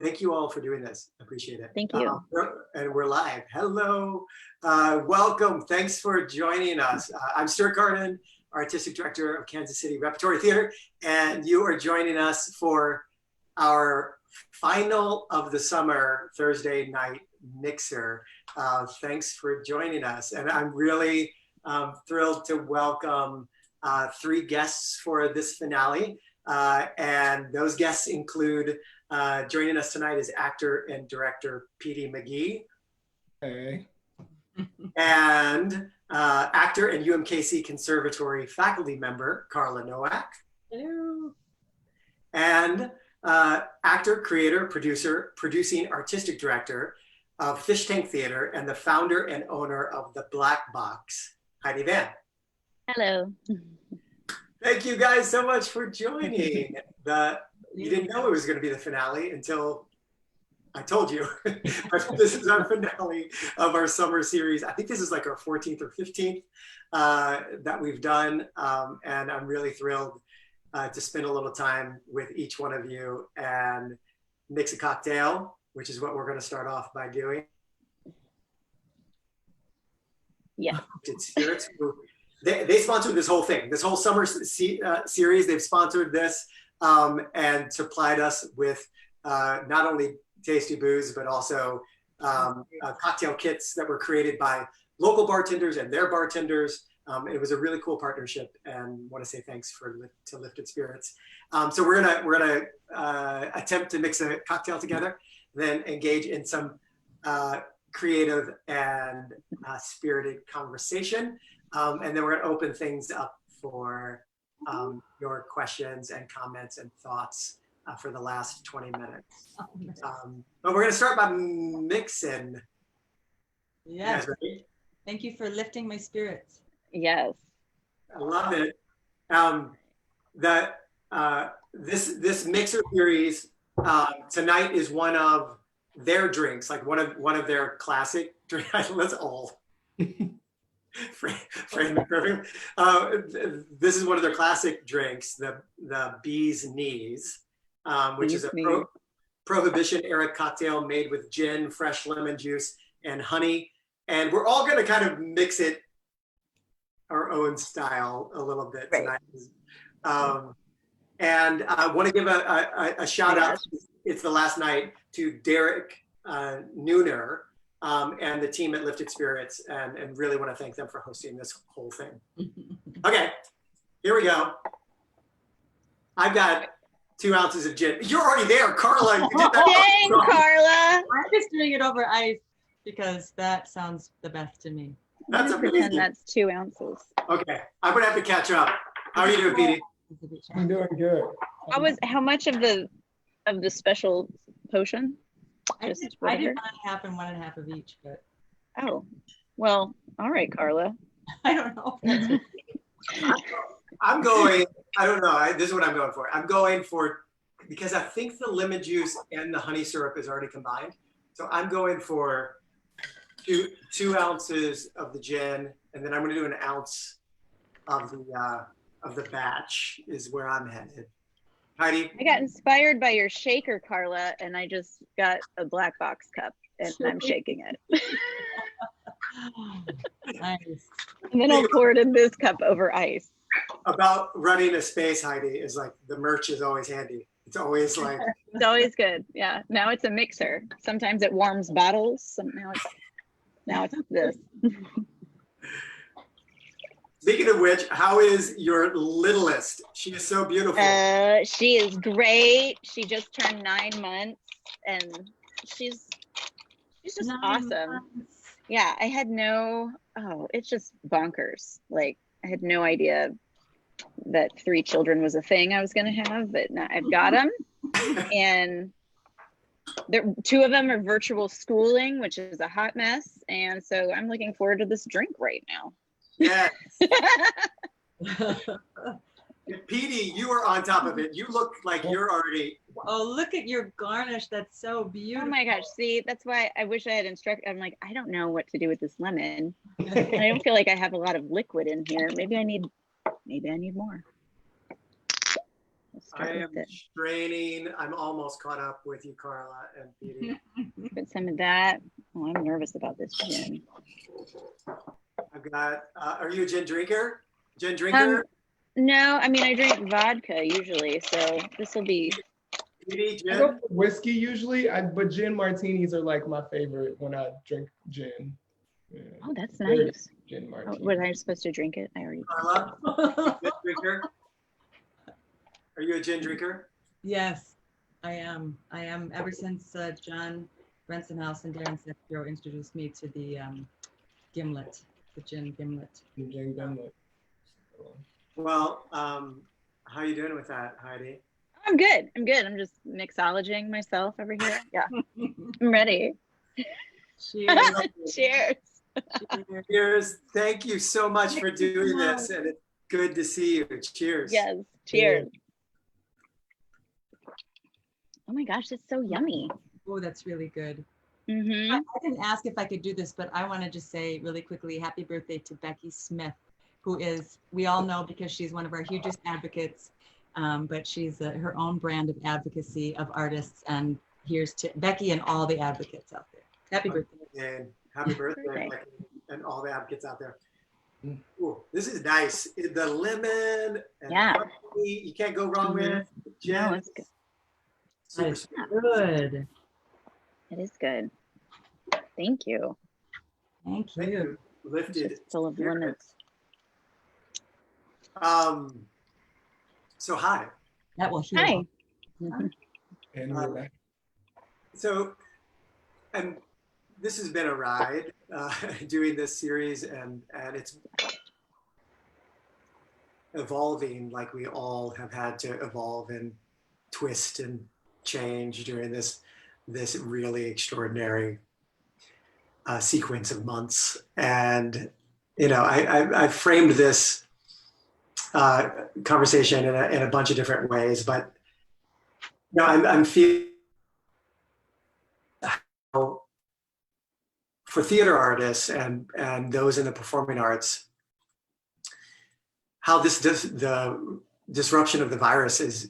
Thank you all for doing this. I appreciate it. Thank you. And we're live. Hello. Welcome. Thanks for joining us. I'm Stuart Carden, Artistic Director of Kansas City Repertory Theater, and you are joining us for our final of the summer Thursday night mixer. Thanks for joining us. And I'm really thrilled to welcome 3 guests for this finale. And those guests include, joining us tonight is actor and director Petey McGee. Hey. And actor and UMKC Conservatory faculty member Carla Noack. Hello. And actor, creator, producer, producing artistic director of Fishtank Theatre and the founder and owner of The Black Box, Heidi Van. Hello. Thank you guys so much for joining. You didn't know it was going to be the finale until I told you. But this is our finale of our summer series. I think this is like our 14th or 15th that we've done. And I'm really thrilled to spend a little time with each one of you and mix a cocktail, which is what we're going to start off by doing. Yeah. Spirits. They sponsored this whole thing, this whole summer series. They've sponsored this and supplied us with not only tasty booze, but also cocktail kits that were created by local bartenders and their bartenders. It was a really cool partnership, and want to say thanks to Lifted Spirits. So we're gonna attempt to mix a cocktail together, then engage in some creative and spirited conversation. And then we're going to open things up for your questions and comments and thoughts for the last 20 minutes. But we're going to start by mixing. Yes. Thank you for lifting my spirits. Yes. I love it. This mixer series tonight is one of their drinks, like one of their classic drinks. Let's all. Frame it perfect. This is one of their classic drinks, the Bee's Knees, which is a Prohibition era cocktail made with gin, fresh lemon juice, and honey. And we're all going to kind of mix it our own style a little bit tonight. And I want to give a shout out. It's the last night to Derek Nooner. And the team at Lifted Spirits, and really want to thank them for hosting this whole thing. Okay, here we go. I've got 2 ounces of gin. You're already there, Carla. You did that. Dang, Carla. I'm just doing it over ice because that sounds the best to me. That's amazing. That's 2 ounces. Okay, I'm gonna have to catch up. How are you doing, Petey? I'm doing good. How much of the special potion? I did 1.5 and 1.5 of each, but oh, well, all right, Carla. I don't know. I'm going. I don't know. This is what I'm going for. I'm going for, because I think the lemon juice and the honey syrup is already combined. So I'm going for two ounces of the gin, and then I'm going to do an ounce of the batch. Is where I'm headed. Heidi? I got inspired by your shaker, Carla, and I just got a black box cup and I'm shaking it. Nice. And then I'll pour it in this cup over ice. About running a space, Heidi, is like the merch is always handy. It's always like. It's always good. Yeah. Now it's a mixer. Sometimes it warms bottles. Now it's this. Speaking of which, how is your littlest? She is so beautiful. She is great. She just turned 9 months, and she's just awesome. Yeah, I had it's just bonkers. Like, I had no idea that 3 children was a thing I was going to have, but now I've got them. And 2 of them are virtual schooling, which is a hot mess. And so I'm looking forward to this drink right now. Yes. Petey, you are on top of it. You look like you're already. Oh, look at your garnish. That's so beautiful. Oh my gosh. See, that's why I wish I had instructed. I'm like, I don't know what to do with this lemon. And I don't feel like I have a lot of liquid in here. Maybe I need more. Let's start I am with it. straining. I'm almost caught up with you, Carla and Petey. Put some of that. Oh, I'm nervous about this gin. I've got, are you a gin drinker? Gin drinker? No, I mean, I drink vodka usually, so this will be. Petey, I go gin? for whiskey usually, but gin martinis are like my favorite when I drink gin. Yeah. Oh, that's Very nice. Gin Oh, martini. was I supposed to drink it? I already. Carla, gin drinker? Are you a gin drinker? Yes, I am. I am ever since John Rensonhouse and Darren Sepio introduced me to the gimlet, the gin gimlet. Gin gimlet. Well, how you doing with that, Heidi? I'm good. I'm good. I'm just mixologing myself over here. Yeah, I'm ready. Cheers. Cheers. Cheers. Cheers. Thank you so much for doing this, and it's good to see you. Cheers. Yes. Cheers. Oh my gosh, that's so yummy. Oh, that's really good. Mm-hmm. I didn't ask if I could do this, but I want to just say really quickly, happy birthday to Becky Smith, who is, we all know because she's one of our hugest advocates, but she's her own brand of advocacy of artists. And here's to Becky and all the advocates out there. Happy birthday. And happy birthday, Birthday. Becky, and all the advocates out there. Ooh, this is nice. The lemon and Yeah. honey, you can't go wrong with gin. No, it's good. Super Nice. sweet. Good. It is good. Thank you. Thank Thank you. you. Lifted. Just full of spirits. lemons. So hi. That will heal. Hi. And we're back. So, and this has been a ride doing this series, and it's evolving like we all have had to evolve and twist and change during this really extraordinary sequence of months. And you know, I framed this conversation in a bunch of different ways, but you know, I'm feeling how for theater artists and those in the performing arts, how the disruption of the virus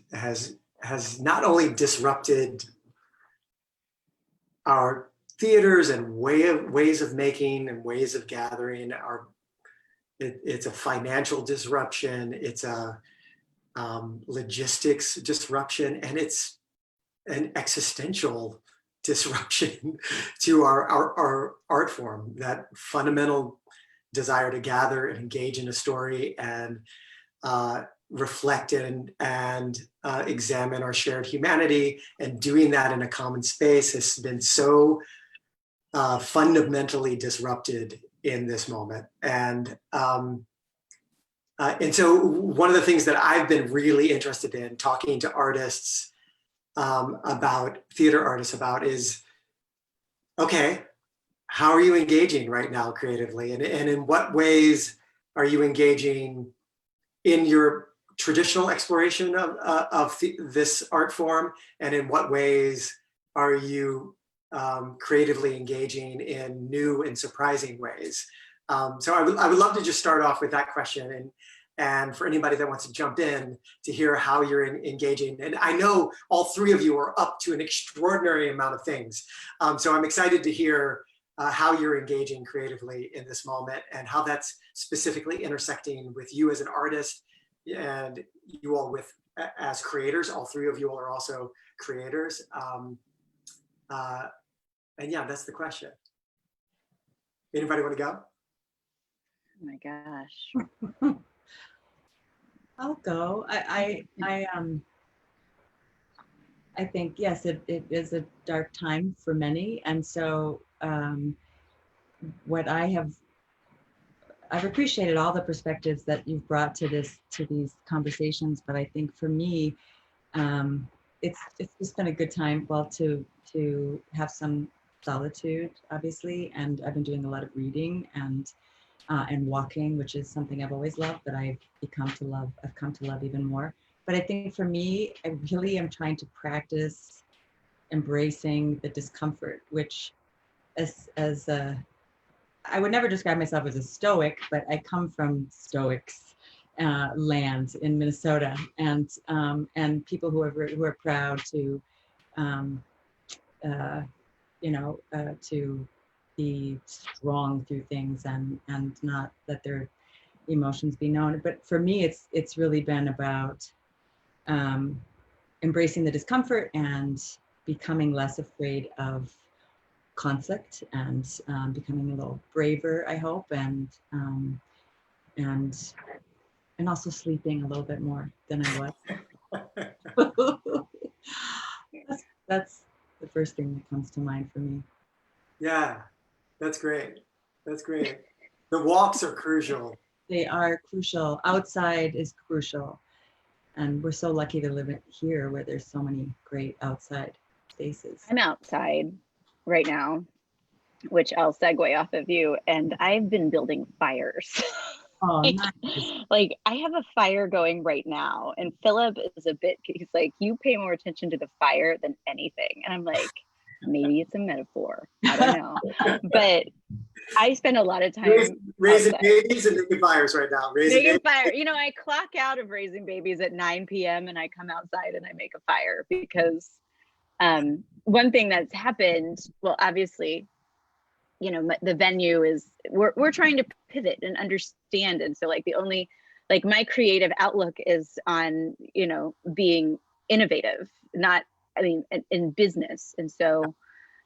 has not only disrupted our theaters and ways of making and ways of gathering. It's a financial disruption. It's a logistics disruption, and it's an existential disruption to our art form. That fundamental desire to gather and engage in a story and reflect and examine our shared humanity, and doing that in a common space has been so fundamentally disrupted in this moment. And so one of the things that I've been really interested in talking to artists about, theater artists about, is, okay, how are you engaging right now creatively? And in what ways are you engaging in your traditional exploration of this art form? And in what ways are you creatively engaging in new and surprising ways? So I would love to just start off with that question, and for anybody that wants to jump in to hear how you're engaging. And I know all three of you are up to an extraordinary amount of things. So I'm excited to hear how you're engaging creatively in this moment, and how that's specifically intersecting with you as an artist, and you all as creators. All three of you all are also creators. And yeah, that's the question. Anybody want to go? Oh my gosh. I'll go. I think, yes, it is a dark time for many. And so what I've appreciated all the perspectives that you've brought to these conversations, but I think for me, it's just been a good time, well, to have some solitude, obviously, and I've been doing a lot of reading and walking, which is something I've always loved, but I've come to love even more. But I think for me, I really am trying to practice embracing the discomfort, which I would never describe myself as a stoic, but I come from stoics. land in Minnesota, and people who are proud to, to be strong through things and not let their emotions be known. But for me, it's really been about embracing the discomfort and becoming less afraid of conflict, and becoming a little braver, I hope, and also sleeping a little bit more than I was. That's the first thing that comes to mind for me. Yeah, that's great. That's great. The walks are crucial. They are crucial. Outside is crucial. And we're so lucky to live here where there's so many great outside spaces. I'm outside right now, which I'll segue off of you, and I've been building fires. Oh, nice. Like, I have a fire going right now, and Philip is he's like, you pay more attention to the fire than anything. And I'm like, maybe it's a metaphor. I don't know. But I spend a lot of time raising outside. babies and making fires right now. Making fire. You know, I clock out of raising babies at 9 p.m. and I come outside and I make a fire because one thing that's happened, well, obviously, you know, the venue is, we're trying to pivot and understand. And so like my creative outlook is on, you know, being innovative, in business. And so,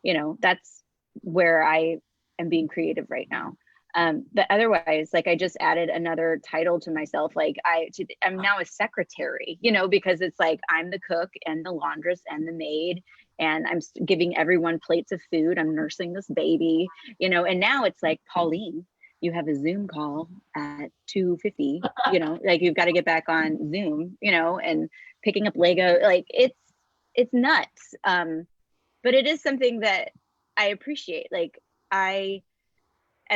you know, that's where I am being creative right now. But otherwise, like, I just added another title to myself. Like I'm now a secretary, you know, because it's like, I'm the cook and the laundress and the maid, and I'm giving everyone plates of food. I'm nursing this baby, you know, and now it's like, Pauline, you have a Zoom call at 2:50, you know, like you've got to get back on Zoom, you know, and picking up Lego, like it's nuts. But it is something that I appreciate. Like as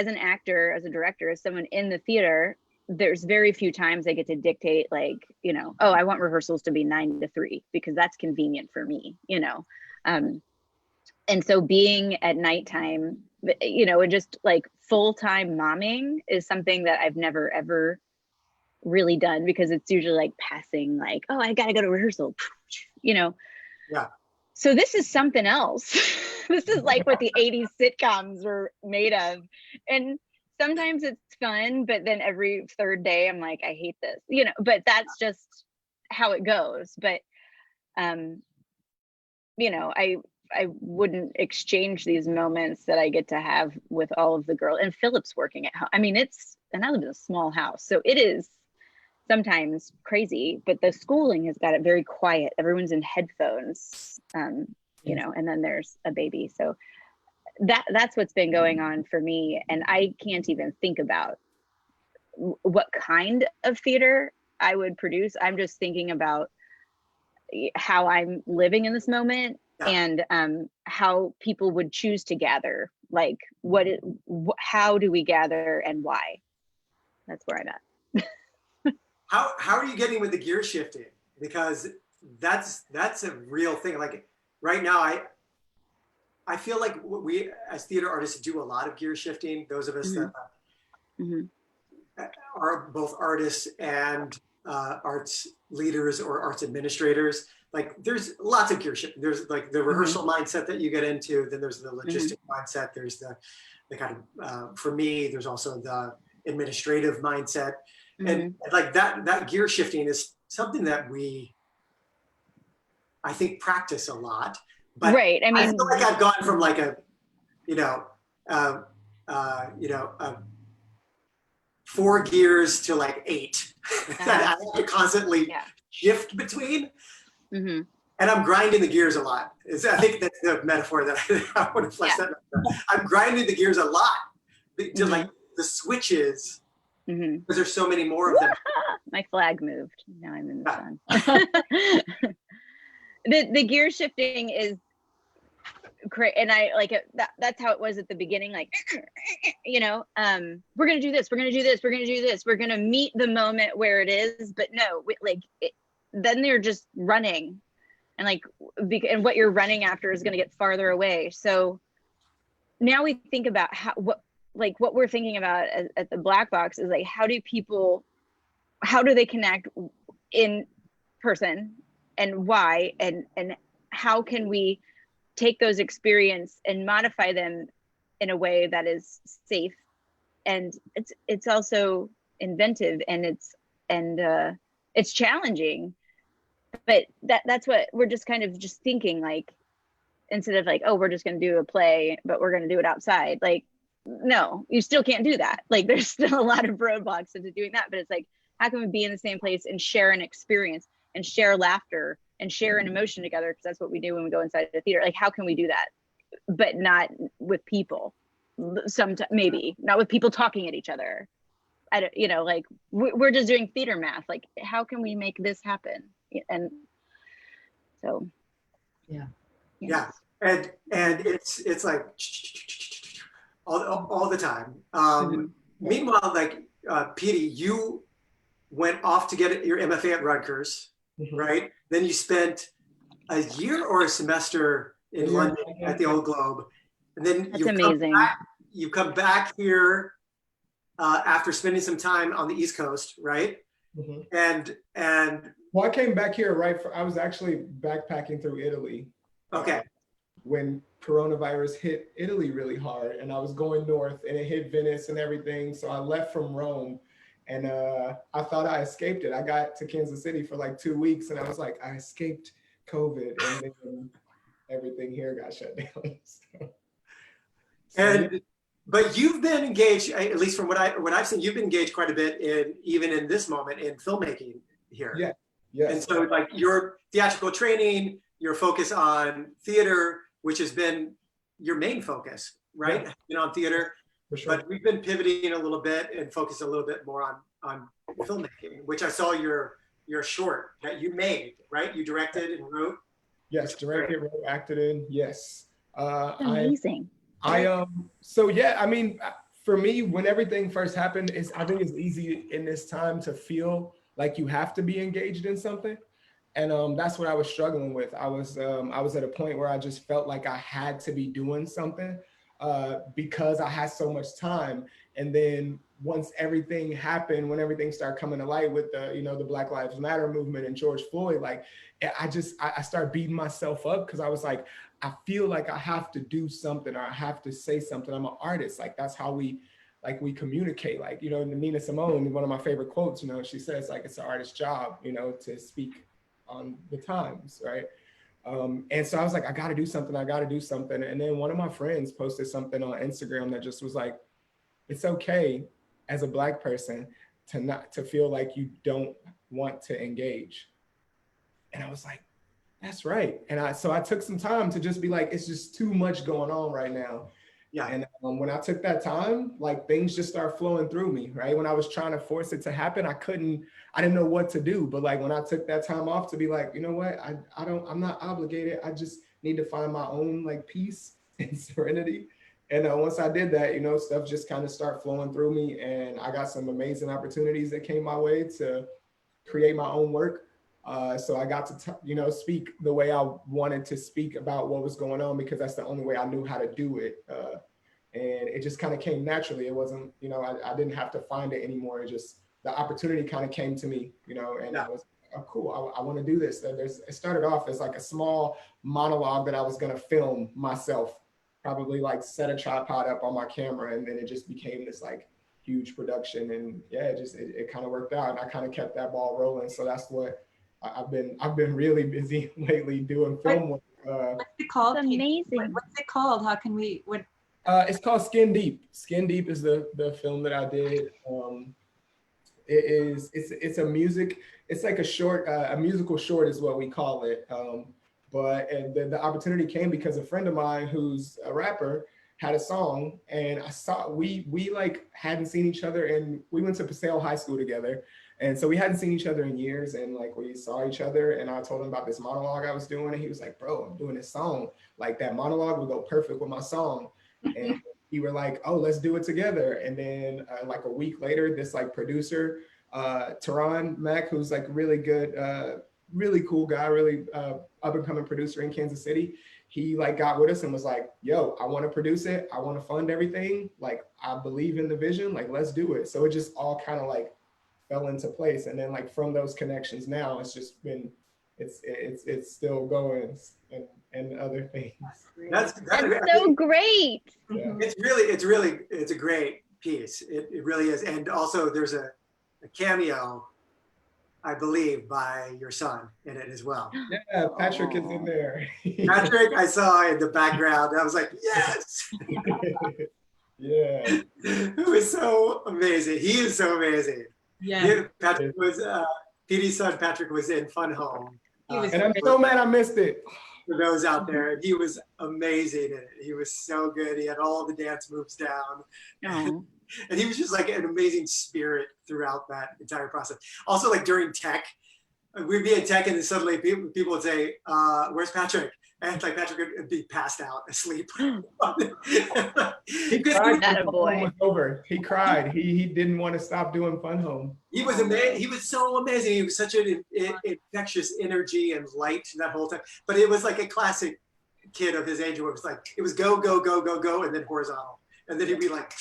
an actor, as a director, as someone in the theater, there's very few times I get to dictate, like, you know, oh, I want rehearsals to be 9 to 3 because that's convenient for me, you know. And so being at nighttime, you know, and just like full-time momming is something that I've never, ever really done, because it's usually like passing, like, oh, I got to go to rehearsal, you know. Yeah. So this is something else. This is like what the 80s sitcoms were made of. And sometimes it's fun, but then every third day I'm like, I hate this, you know, but that's just how it goes. But, you know, I wouldn't exchange these moments that I get to have with all of the girls. And Philip's working at home. I mean, and I live in a small house, so it is sometimes crazy, but the schooling has got it very quiet. Everyone's in headphones, you know, and then there's a baby. So that's what's been going on for me. And I can't even think about what kind of theater I would produce. I'm just thinking about how I'm living in this moment, and how people would choose to gather. Like, how do we gather and why? That's where I'm at. How are you getting with the gear shifting? Because that's a real thing. Like right now, I feel like we as theater artists do a lot of gear shifting. Those of us that are both artists and arts leaders or arts administrators, like there's lots of gear shifting. There's like the rehearsal mindset that you get into, then there's the logistic mindset, there's the kind of, for me, there's also the administrative mindset. And like that gear shifting is something that I think practice a lot. But right. I mean, I feel like I've gone from like a, 4 gears to like 8 that I have to constantly shift between. And I'm grinding the gears a lot. I think that's the metaphor that I want to flesh that out. I'm grinding the gears a lot to like the switches, because there's so many more of them. My flag moved. Now I'm in the sun. The gear shifting is great, and I like it. That's how it was at the beginning. Like, you know, we're gonna do this. We're gonna do this. We're gonna do this. We're gonna meet the moment where it is. But no, then they're just running, and like, and what you're running after is gonna get farther away. So now we think about what we're thinking about at the Black Box is like, how do people how do they connect in person, and why, and how can we take those experiences and modify them in a way that is safe, and it's also inventive, and it's challenging, but that's what we're just kind of just thinking, like, instead of like, oh, we're just going to do a play, but we're going to do it outside. Like, no, you still can't do that. Like, there's still a lot of roadblocks into doing that, but it's like, how can we be in the same place and share an experience and share laughter and share an emotion together? Because that's what we do when we go inside the theater. Like, how can we do that, but not with people? Sometimes, maybe not with people talking at each other. I don't, you know, like, we're just doing theater math. Like, how can we make this happen? And so, yeah. And it's like all the time. Meanwhile, like, Petey, you went off to get your MFA at Rutgers, right? Then you spent a year or a semester in London at the Old Globe, and then you come back here after spending some time on the East Coast, right? And well, I came back here I was actually backpacking through Italy. Okay. When coronavirus hit Italy really hard, and I was going north, and it hit Venice and everything. So I left from Rome, and I thought I escaped it. I got to Kansas City for like 2 weeks, and I was like, I escaped COVID, and then everything here got shut down. But you've been engaged, at least from what I've seen, you've been engaged quite a bit even in this moment in filmmaking here. Yeah. Yes. And so, like, your theatrical training, your focus on theater, which has been your main focus, right? Yeah. You know, on theater. For sure. But we've been pivoting a little bit and focused a little bit more on filmmaking, which I saw your short that you made, right? You directed and wrote. Yes, directed, wrote, acted in. Yes. Amazing. So yeah, I mean, for me, when everything first happened, I think it's easy in this time to feel like you have to be engaged in something. And that's what I was struggling with. I was at a point where I just felt like I had to be doing something because I had so much time. And then once everything happened, when everything started coming to light with the Black Lives Matter movement and George Floyd, like, I started beating myself up because I was like, I feel like I have to do something, or I have to say something. I'm an artist. Like, that's how we communicate. Like, Nina Simone, one of my favorite quotes, she says, like, it's an artist's job, to speak on the times, right? And so I was like, I got to do something. And then one of my friends posted something on Instagram that just was like, it's okay as a Black person to feel like you don't want to engage. And I was like, that's right. And so I took some time to just be like, it's just too much going on right now. Yeah. And when I took that time, like, things just start flowing through me, right? When I was trying to force it to happen, I didn't know what to do. But like, when I took that time off to be like, you know what, I'm not obligated. I just need to find my own like peace and serenity. And once I did that, stuff just kind of started flowing through me, and I got some amazing opportunities that came my way to create my own work. So I got to, speak the way I wanted to speak about what was going on, because that's the only way I knew how to do it. And it just kind of came naturally. It wasn't, I didn't have to find it anymore. It just, the opportunity kind of came to me, and I was, oh, cool, I want to do this. It started off as like a small monologue that I was going to film myself, probably like set a tripod up on my camera. And then it just became this like huge production. And yeah, it kind of worked out. And I kind of kept that ball rolling. So that's what I've been really busy lately doing film work. What's it called? It's amazing. What's it called? How can we, it's called Skin Deep. Skin Deep is the film that I did. It's like a short, a musical short is what we call it. But the opportunity came because a friend of mine who's a rapper had a song, and I saw, we like hadn't seen each other, and we went to Paseo High School together. And so we hadn't seen each other in years, and like we saw each other, and I told him about this monologue I was doing, and he was like, bro, I'm doing this song. Like, that monologue would go perfect with my song. And we were like, oh, let's do it together. And then like a week later, this like producer, Teron Mack, who's like really good, really cool guy, really up and coming producer in Kansas City. He like got with us and was like, yo, I want to produce it. I want to fund everything. Like, I believe in the vision. Like, let's do it. So it just all kind of like fell into place. And then like from those connections now, it's just been, it's still going and other things. That's so great. Yeah. It's a great piece. It really is. And also there's a cameo, I believe, by your son in it as well. Yeah, Patrick is in there. Patrick, I saw in the background. I was like, yes. Yeah. It was so amazing. He is so amazing. Yeah. Patrick was, Petey's son Patrick was in Fun Home. And I'm so mad I missed it. For those out there, and he was amazing in it. He was so good. He had all the dance moves down. Oh. And he was just like an amazing spirit throughout that entire process. Also, like during tech, we'd be in tech and then suddenly people would say, where's Patrick? And like Patrick would be passed out asleep. He cried That when boy. Fun Home was over. He cried. He didn't want to stop doing Fun Home. He was amazing. He was so amazing. He was such an infectious energy and light that whole time. But it was like a classic kid of his age where it was like, it was go, go, go, go, go, and then horizontal. And then he'd be like,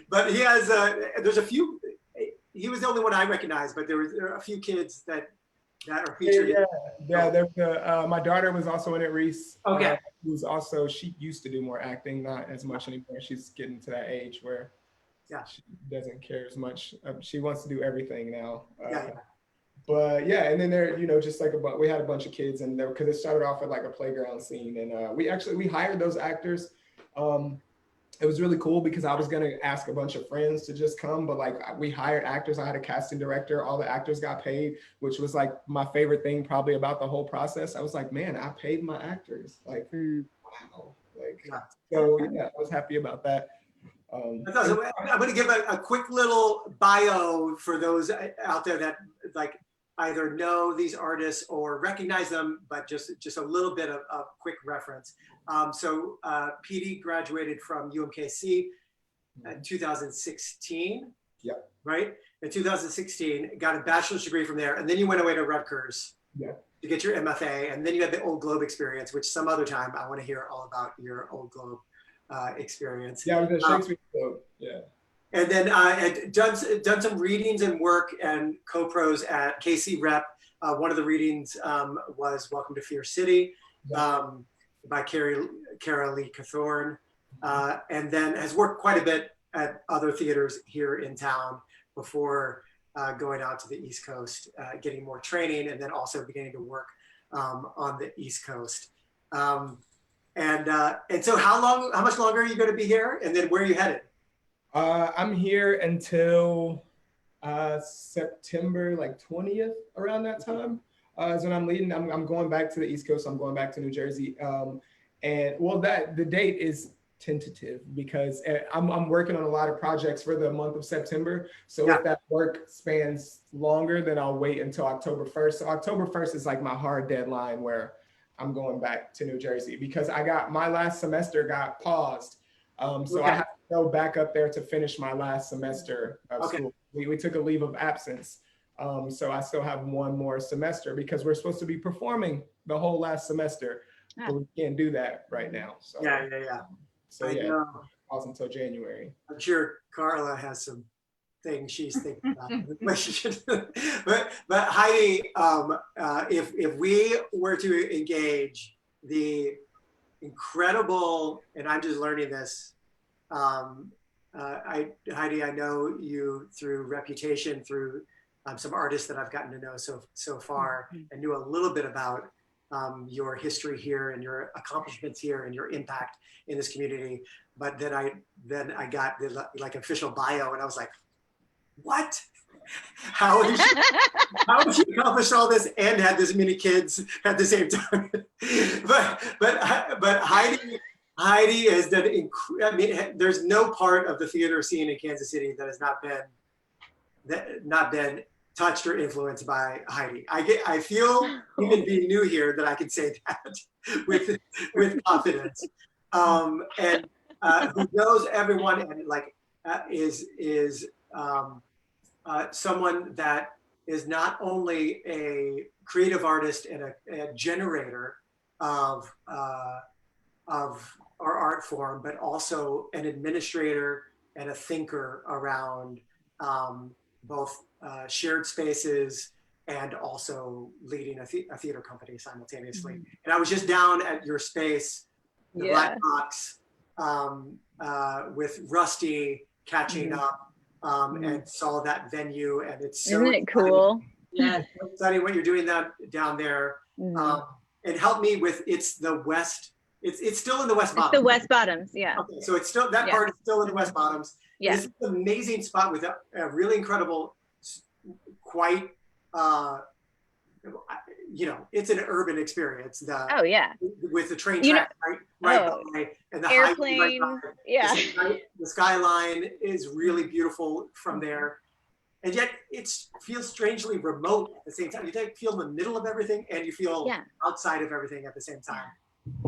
but he has, there's a few, he was the only one I recognized, but there are a few kids that are featured. Yeah. There's my daughter was also in it, Reese. Okay. Who's also, she used to do more acting, not as much anymore. She's getting to that age where she doesn't care as much. She wants to do everything now. But yeah, and then there, just like we had a bunch of kids, and because it started off with like a playground scene, and we hired those actors. It was really cool because I was gonna ask a bunch of friends to just come, but like we hired actors. I had a casting director. All the actors got paid, which was like my favorite thing probably about the whole process. I was like, man, I paid my actors. Like, wow. Like, so yeah, I was happy about that. I'm going to give a quick little bio for those out there that like either know these artists or recognize them, but just a little bit of quick reference. So Petey graduated from UMKC in 2016. Yep. Right? In 2016, got a bachelor's degree from there, and then you went away to Rutgers to get your MFA, and then you had the Old Globe experience, which some other time I want to hear all about your Old Globe experience. Yeah, I was at Shakespeare Globe. Yeah. And then had done some readings and work and co-pros at KCRep. One of the readings was Welcome to Fear City by Carla Lee Cathorn. And then has worked quite a bit at other theaters here in town before going out to the East Coast, getting more training, and then also beginning to work on the East Coast. And so how much longer are you going to be here? And then where are you headed? I'm here until September like 20th, around that time is when I'm leaving. I'm going back to the East Coast. I'm going back to New Jersey. And well, the date is tentative because I'm working on a lot of projects for the month of September. So if that work spans longer, then I'll wait until October 1st. So October 1st is like my hard deadline where I'm going back to New Jersey because my last semester got paused. So I have to go back up there to finish my last semester of school. We took a leave of absence. So I still have one more semester because we're supposed to be performing the whole last semester, but we can't do that right now. So So pause until January. I'm sure Carla has some things she's thinking about. but Heidi, if we were to engage the incredible, and I'm just learning this, Heidi, I know you through reputation, through some artists that I've gotten to know so far, and knew a little bit about your history here and your accomplishments here and your impact in this community. But then I got the like official bio, and I was like, what? How did she accomplish all this and had this many kids at the same time? but Heidi has done. I mean, there's no part of the theater scene in Kansas City that has not been touched or influenced by Heidi. I feel even being new here that I can say that with confidence. And who knows everyone and like is someone that is not only a creative artist and a generator of our art form, but also an administrator and a thinker around both shared spaces and also leading a theater company simultaneously. And I was just down at your space, the Black Box, with Rusty catching up, and saw that venue, and it's so Isn't it cool? Yeah, exciting what you're doing down there. And help me with, it's the West, it's still in the West Bottoms. It's the West Bottoms, yeah. Okay, so it's still, that part is still in the West Bottoms. Yeah. It's an amazing spot with a really incredible, quite, you know, it's an urban experience. Oh yeah. With the train You track right by, and the airplane, highway right by. yeah. The skyline is really beautiful from there. And yet it feels strangely remote at the same time. You feel in the middle of everything and you feel outside of everything at the same time.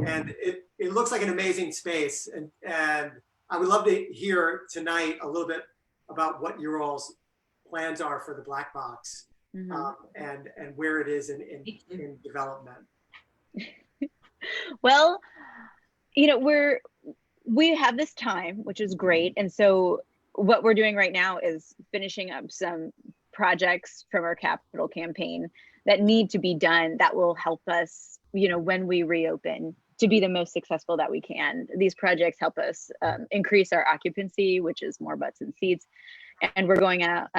And it looks like an amazing space. And I would love to hear tonight a little bit about what your all's plans are for the Black Box, and where it is in development. Well, you know, we have this time, which is great. And so what we're doing right now is finishing up some projects from our capital campaign that need to be done that will help us, you know, when we reopen, to be the most successful that we can. These projects help us increase our occupancy, which is more butts and seats. And we're going out,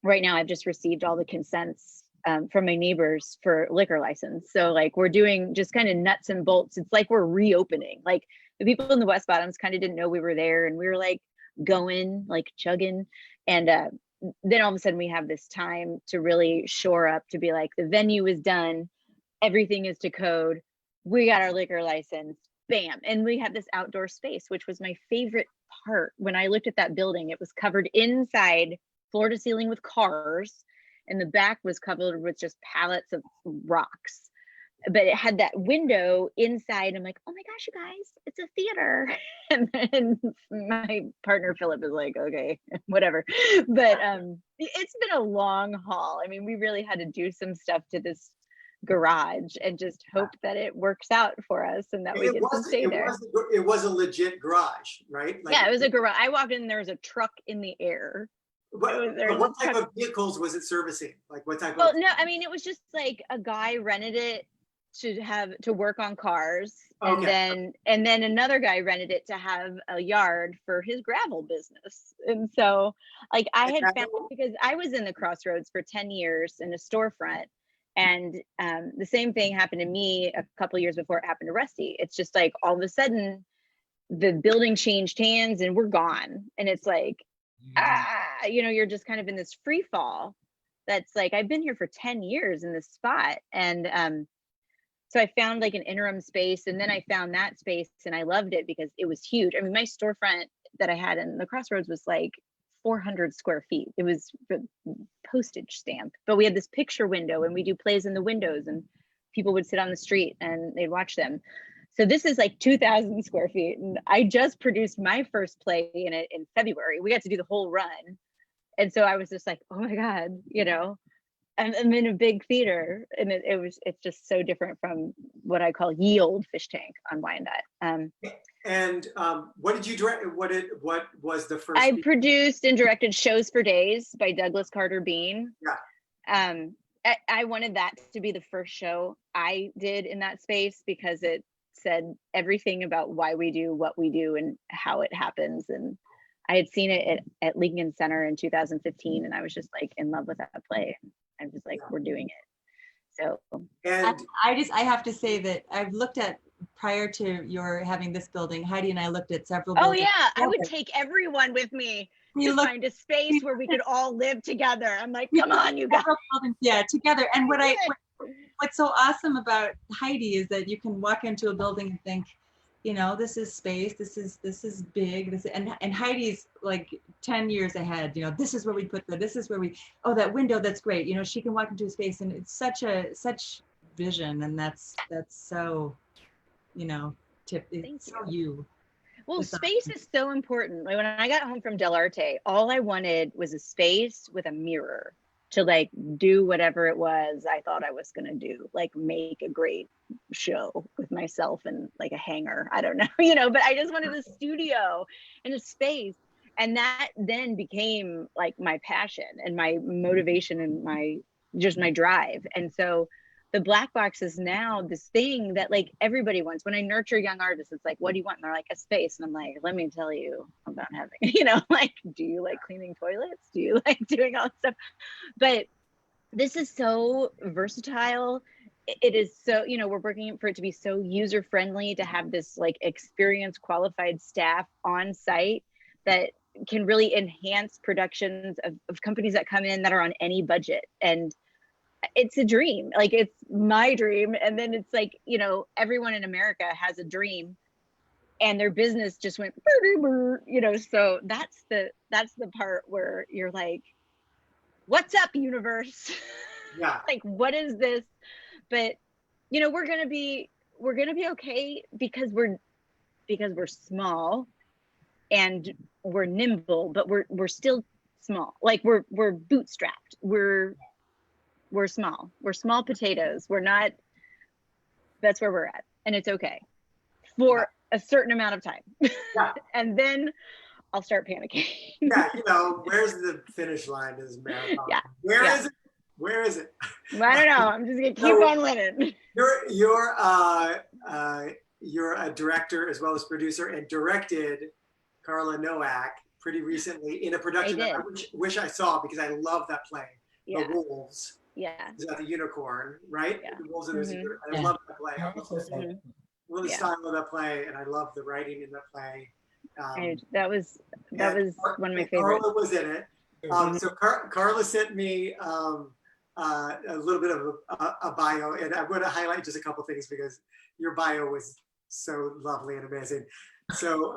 right now I've just received all the consents from my neighbors for liquor license. So like we're doing just kind of nuts and bolts. It's like we're reopening. Like the people in the West Bottoms kind of didn't know we were there, and we were like going, like chugging. And then all of a sudden we have this time to really shore up, to be like, the venue is done, everything is to code, we got our liquor license, bam. And we have this outdoor space, which was my favorite part. When I looked at that building, it was covered inside, floor to ceiling, with cars, and the back was covered with just pallets of rocks. But it had that window inside. I'm like, oh my gosh, you guys, it's a theater. And then my partner Philip is like, okay, whatever. But it's been a long haul. I mean, we really had to do some stuff to this garage and just hope that it works out for us and that we get to stay there. It was a legit garage, right? Like, yeah, it was a garage. I walked in, there was a truck in the air. What type of vehicles was it servicing? Like what type of? Well, no, I mean, it was just like a guy rented it to work on cars, and then another guy rented it to have a yard for his gravel business. And so like I had found, because I was in the Crossroads for 10 years in a storefront, and the same thing happened to me a couple years before it happened to Rusty. It's just like all of a sudden the building changed hands and we're gone, and it's like you know, you're just kind of in this free fall that's like, I've been here for 10 years in this spot. And so I found like an interim space, and then I found that space and I loved it because it was huge. I mean, my storefront that I had in the Crossroads was like 400 square feet. It was postage stamp, but we had this picture window and we do plays in the windows, and people would sit on the street and they'd watch them. So this is like 2,000 square feet. And I just produced my first play in it in February. We got to do the whole run. And so I was just like, oh my God, you know, I'm in a big theater, and it's just so different from what I call ye old Fishtank on Wyandotte. And what did you direct? What was the first? I produced and directed Shows for Days by Douglas Carter Bean. Yeah. I wanted that to be the first show I did in that space because it said everything about why we do what we do and how it happens. And I had seen it at Lincoln Center in 2015, and I was just like in love with that play. I was like, we're doing it. So, and I have to say that I've looked at, prior to your having this building, Heidi and I looked at several buildings. Oh yeah, I would take everyone with me to find a space where we could all live together. I'm like, come on, you guys. Yeah, together. And what's so awesome about Heidi is that you can walk into a building and think, you know, this is space, this is big, and Heidi's like 10 years ahead, you know, this is where we put this is where we, oh, that window, that's great. You know, she can walk into a space, and it's such vision, and that's so, you know, it's so you. Well, space is so important. Like when I got home from Del Arte, all I wanted was a space with a mirror to like do whatever it was I thought I was gonna do, like make a great show with myself and like a hanger. I don't know, you know, but I just wanted a studio and a space. And that then became like my passion and my motivation and my drive. And so the Black Box is now this thing that like everybody wants. When I nurture young artists, it's like, what do you want? And they're like, a space. And I'm like, let me tell you about having, like, do you like cleaning toilets? Do you like doing all this stuff? But this is so versatile. It is so, we're working for it to be so user friendly, to have this like experienced, qualified staff on site that can really enhance productions of companies that come in that are on any budget. And it's a dream. Like, it's my dream. And then it's like, everyone in America has a dream and their business just went, so that's the part where you're like, what's up, universe? Yeah. Like, what is this? But, we're going to be okay because we're small and we're nimble, but we're still small. Like, we're bootstrapped. We're small. We're small potatoes. We're not, that's where we're at. And it's okay for a certain amount of time. Yeah. And then I'll start panicking. Yeah, where's the finish line is marathon? Yeah. Where is it? Where is it? I don't know. I'm just gonna keep on winning. You're a director as well as producer, and directed Carla Noack pretty recently in a production that I wish I saw, because I love that play. Yeah. The Wolves. Yeah. Is that the unicorn, right? Yeah. The Wolves and Mm-hmm. I love that play. I Mm-hmm. love the style of that play, and I love the writing in that play. That was one of my favorites. Carla was in it. So Carla sent me a little bit of a bio, and I'm going to highlight just a couple things because your bio was so lovely and amazing. So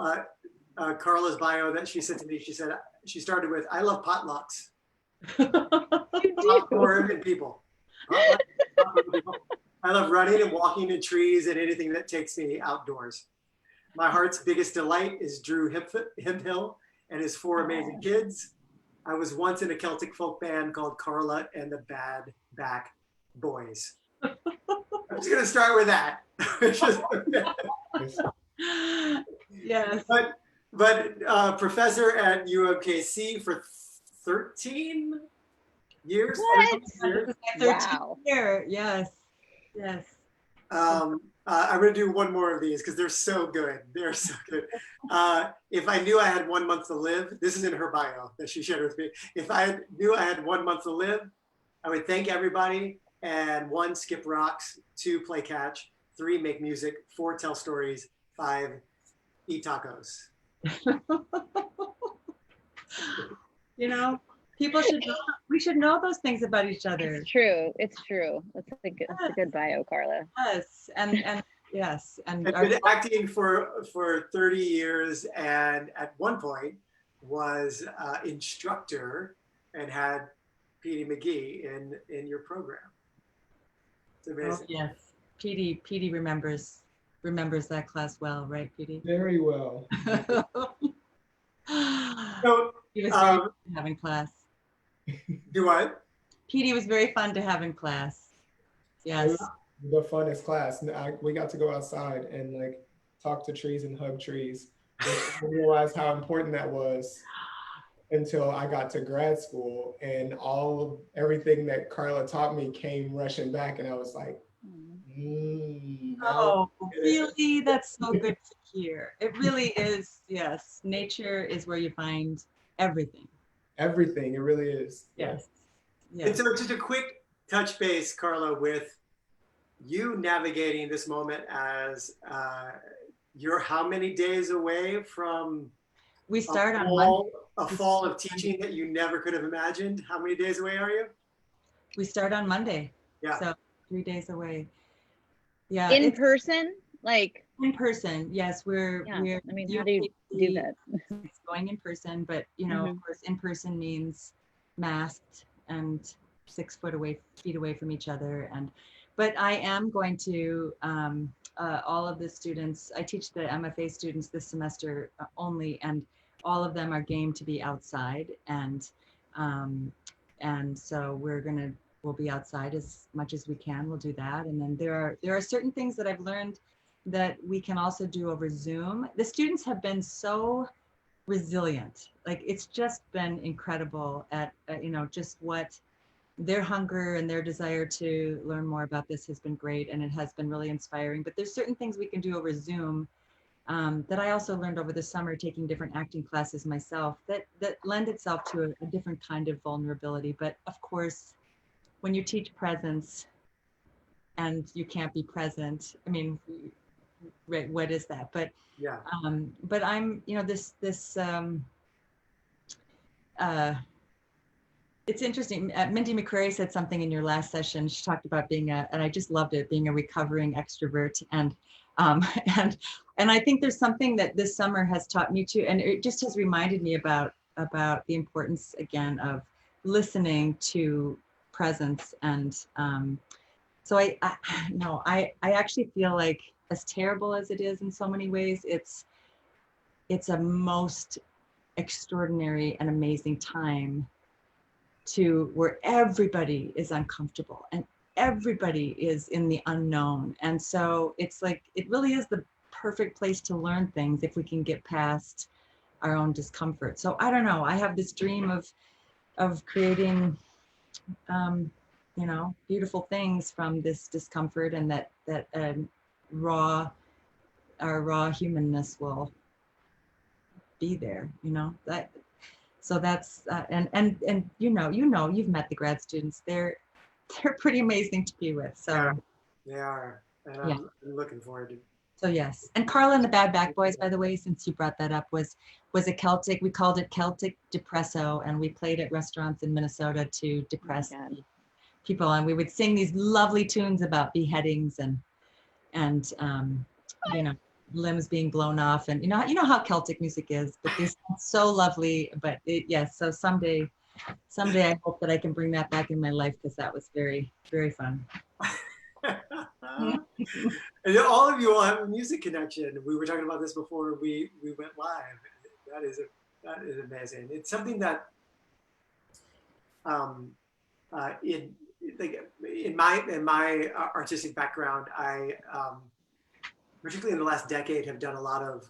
Carla's bio that she sent to me, she said she started with, "I love potlucks, popcorn and people. I love running and walking in trees and anything that takes me outdoors. My heart's biggest delight is Drew Hemphill and his 4 amazing kids. I was once in a Celtic folk band called Carla and the Bad Back Boys." I'm just going to start with that. Yes. But professor at UMKC for 13 years. What? 13 Wow. year. Yes. Yes. I'm going to do one more of these because they're so good. They're so good. If I knew I had 1 month to live, this is in her bio that she shared with me. If I knew I had 1 month to live, I would thank everybody. And 1, skip rocks. 2, play catch. 3, make music. 4, tell stories. 5, eat tacos. People should know, we should know those things about each other. It's true. It's a good bio, Carla. Yes. And yes. And I've been acting for 30 years, and at one point was instructor and had Petey McGee in your program. It's amazing. Oh, yes. Petey remembers that class well, right, Petey? Very well. So, He was very fun to have in class. do what? Petey was very fun to have in class. Yes. The funnest class. We got to go outside and like talk to trees and hug trees. I realized how important that was until I got to grad school, and everything that Carla taught me came rushing back, and I was like, oh, really? That's so good to hear. It really is. Yes. Nature is where you find everything. Everything. It really is. Yes. And so just a quick touch base, Carla, with you navigating this moment as you're how many days away from We start on Monday. A fall of teaching that you never could have imagined? How many days away are you? We start on Monday. Yeah. So 3 days away. Yeah. In person? Like in person. Yes. We're I mean, how do you do that? It's going in person, but of course, in person means masked and 6 feet away from each other. But I am going to all of the students. I teach the MFA students this semester only, and all of them are game to be outside, and so we'll be outside as much as we can. We'll do that, and then there are certain things that I've learned that we can also do over Zoom. The students have been so resilient. Like it's just been incredible at, you know, just what their hunger and their desire to learn more about this has been great. And it has been really inspiring, but there's certain things we can do over Zoom that I also learned over the summer, taking different acting classes myself, that lend itself to a different kind of vulnerability. But of course, when you teach presence and you can't be present, I mean, right, what is that? But Yeah. but I'm, you know, it's interesting. Mindy McCrary said something in your last session. She talked about being and I just loved it, being a recovering extrovert. And and I think there's something that this summer has taught me too, and it just has reminded me about the importance again of listening to presence. And so I actually feel like, as terrible as it is in so many ways, it's a most extraordinary and amazing time where everybody is uncomfortable and everybody is in the unknown. And so it's like, it really is the perfect place to learn things if we can get past our own discomfort. So I don't know, I have this dream of creating, you know, beautiful things from this discomfort, and that our raw humanness will be there, you know, that. So that's and you know you've met the grad students. They're pretty amazing to be with. So they are, and yeah. I'm looking forward to. So yes, and Carla and the Bad Back Boys, by the way, since you brought that up, was a Celtic. We called it Celtic Depresso, and we played at restaurants in Minnesota to depress people, and we would sing these lovely tunes about beheadings and you know, limbs being blown off, and you know how Celtic music is, but they sound so lovely. But yes, so someday I hope that I can bring that back in my life, because that was very, very fun. And all of you will have a music connection. We were talking about this before we went live. That is amazing. It's something that in my artistic background, I particularly in the last decade, have done a lot of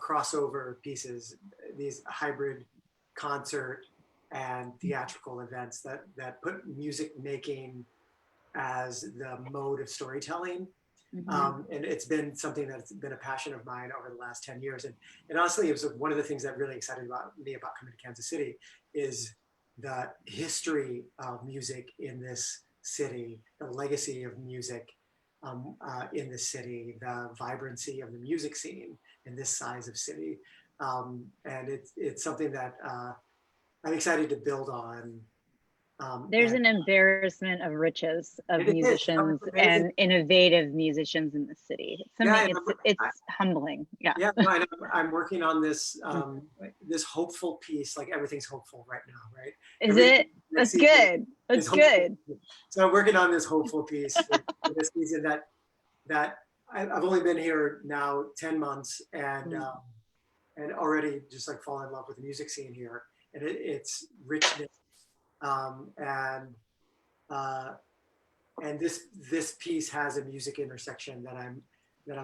crossover pieces, these hybrid concert and theatrical events that put music making as the mode of storytelling. Mm-hmm. And it's been something that's been a passion of mine over the last 10 years. And honestly, it was one of the things that really excited me about coming to Kansas City is the history of music in this city, the legacy of music in this city, the vibrancy of the music scene in this size of city. And it's something that I'm excited to build on. There's an embarrassment of riches of musicians and innovative musicians in the city. It's humbling. Yeah. Yeah, no, I'm working on this this hopeful piece. Like everything's hopeful right now, right? Is it? That's good. That's good. So I'm working on this hopeful piece for this season that I've only been here now 10 months and already just like fallen in love with the music scene here and its richness. And this piece has a music intersection that I'm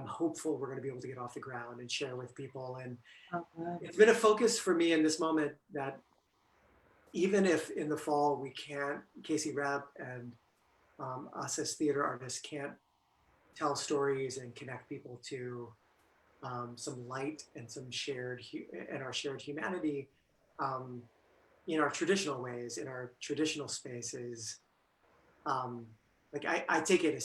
hopeful we're going to be able to get off the ground and share with people. And it's been a focus for me in this moment that even if in the fall we can't, KCRep and us as theater artists can't tell stories and connect people to some light and some shared humanity. In our traditional ways, in our traditional spaces, like I take it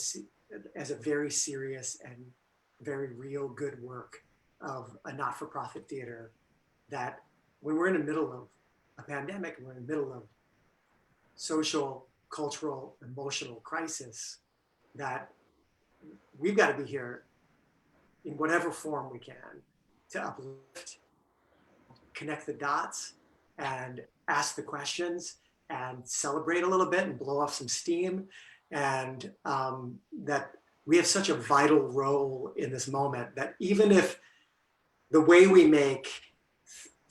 as a very serious and very real good work of a not-for-profit theater that when we're in the middle of a pandemic, we're in the middle of social, cultural, emotional crisis, that we've got to be here in whatever form we can to uplift, connect the dots, and ask the questions and celebrate a little bit and blow off some steam. And that we have such a vital role in this moment that even if the way we make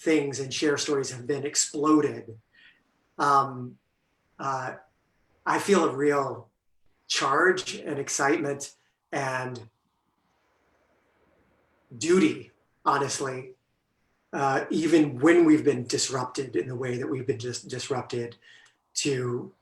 things and share stories have been exploded, I feel a real charge and excitement and duty, honestly, even when we've been disrupted in the way that we've been just disrupted, to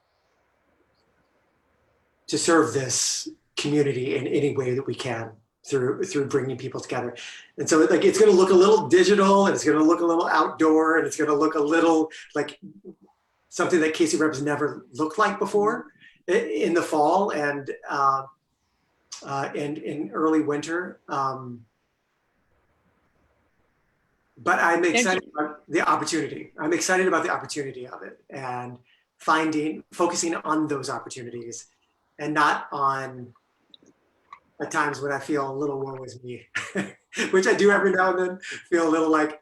serve this community in any way that we can through bringing people together. And so like it's going to look a little digital, and it's going to look a little outdoor, and it's going to look a little like something that KCRep has never looked like before in the fall and in early winter. But I'm excited about the opportunity. I'm excited about the opportunity of it, and focusing on those opportunities, and not on at times when I feel a little woe is me, which I do every now and then, feel a little like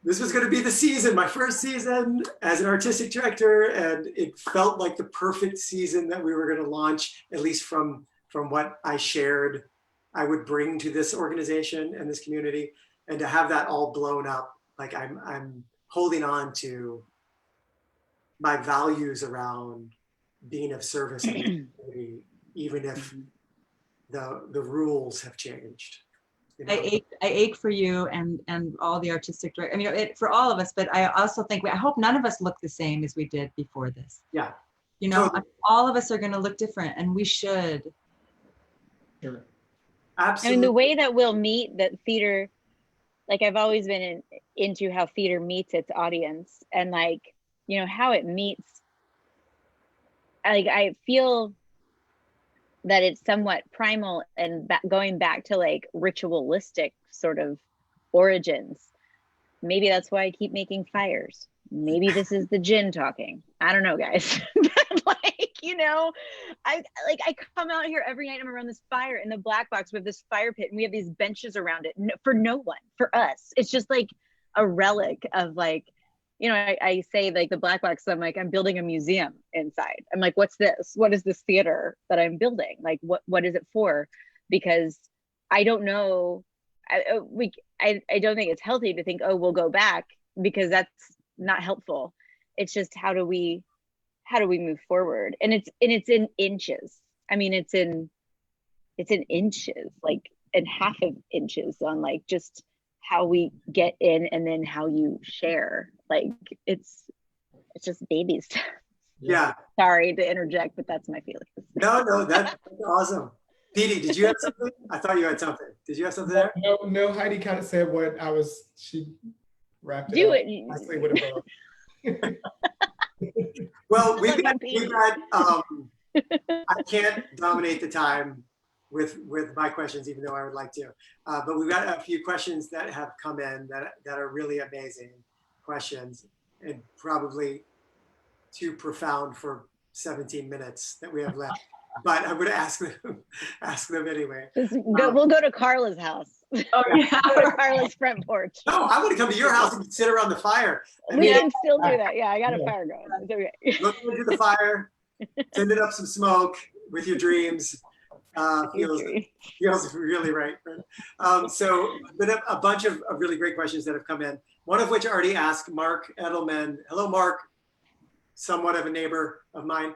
this was going to be the season, my first season as an artistic director, and it felt like the perfect season that we were going to launch, at least from what I shared I would bring to this organization and this community. And to have that all blown up, like I'm holding on to my values around being of service in the community, even if the rules have changed. You know? I ache for you and all the artistic directors. I mean, for all of us, but I also think, I hope none of us look the same as we did before this. Yeah. You know, Totally. all of us are going to look different, and we should. Sure. Absolutely. I mean, the way that we'll meet that theater, like I've always been into how theater meets its audience, and like, you know, how it meets. Like I feel that it's somewhat primal and going back to like ritualistic sort of origins. Maybe that's why I keep making fires. Maybe this is the gin talking. I don't know, guys. But like, you know, I come out here every night. I'm around this fire in the black box. We have this fire pit, and we have these benches around it for no one, for us. It's just like a relic of like, you know, I say like the black box, I'm like, I'm building a museum inside. I'm like, what's this? What is this theater that I'm building? Like, what is it for? Because I don't know. I don't think it's healthy to think, oh, we'll go back, because that's not helpful. It's just how do we move forward? And it's in inches. I mean, it's in inches, like in half of inches on like just how we get in, and then how you share. Like it's just baby stuff. Yeah. Sorry to interject, but that's my feelings. No, that's awesome. Petey, did you have something? I thought you had something. Did you have something there? No, Heidi kind of said what she wrapped it Do up it. nicely with a bow. Well, we've got I can't dominate the time with my questions, even though I would like to. But we've got a few questions that have come in that are really amazing questions, and probably too profound for 17 minutes that we have left. But I'm going to ask them anyway. We'll go to Carla's house. Oh yeah. Or Carla's front porch. No, I want to come to your house and sit around the fire. We can still do that. Yeah, I got a fire going. It's okay. Look into the fire, send it up some smoke with your dreams. Feels really right. So been a bunch of really great questions that have come in. One of which I already asked Mark Edelman. Hello, Mark, somewhat of a neighbor of mine.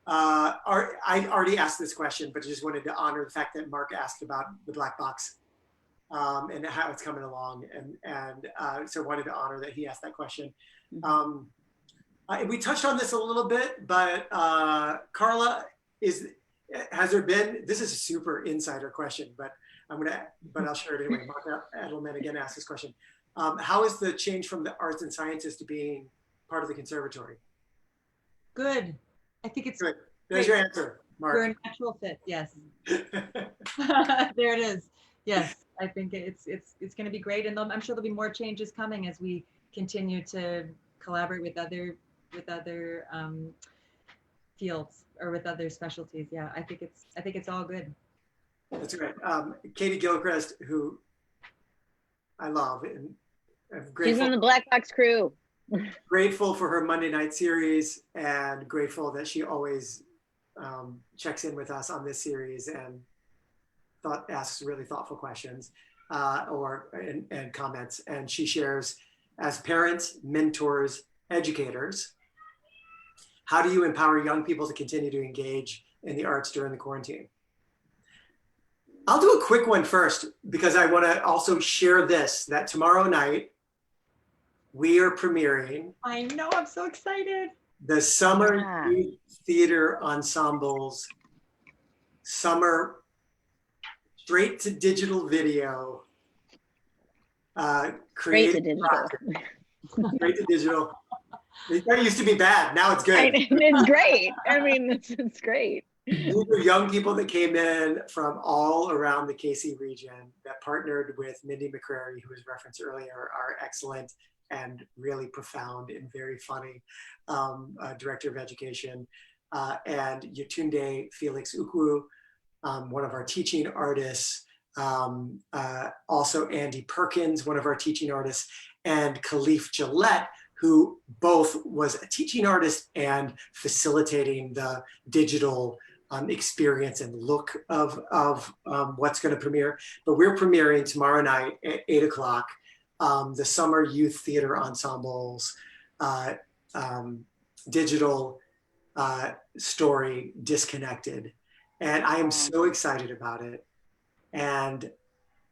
I already asked this question, but I just wanted to honor the fact that Mark asked about the black box and how it's coming along. And so wanted to honor that he asked that question. We touched on this a little bit, but Carla, has there been, this is a super insider question, but I'll share it anyway. Mark Edelman again asked this question. How is the change from the arts and sciences to being part of the conservatory? Good. I think it's good. There's your answer, Mark. We're a natural fit. Yes. There it is. Yes, I think it's going to be great, and I'm sure there'll be more changes coming as we continue to collaborate with other fields or with other specialties. Yeah, I think it's all good. That's right. Katie Gilchrist, who I love, and I'm grateful. She's in the Black Box crew. Grateful for her Monday night series, and grateful that she always checks in with us on this series and asks really thoughtful questions and comments. And she shares, as parents, mentors, educators, how do you empower young people to continue to engage in the arts during the quarantine? I'll do a quick one first, because I want to also share this, that tomorrow night, we are premiering I know, I'm so excited. the Summer Yeah. Youth Theater Ensemble's summer straight to digital video. Straight to digital. Straight to digital. That used to be bad. Now it's good. It's great. I mean, it's great. These were young people that came in from all around the KC region that partnered with Mindy McCrary, who was referenced earlier, our excellent and really profound and very funny director of education, and Yetunde Felix Ukwu, one of our teaching artists, also Andy Perkins, one of our teaching artists, and Khalif Gillette, who both was a teaching artist and facilitating the digital experience and look of what's going to premiere. But we're premiering tomorrow night at 8 o'clock, the Summer Youth Theater Ensemble's digital story, Disconnected. And I am so excited about it. And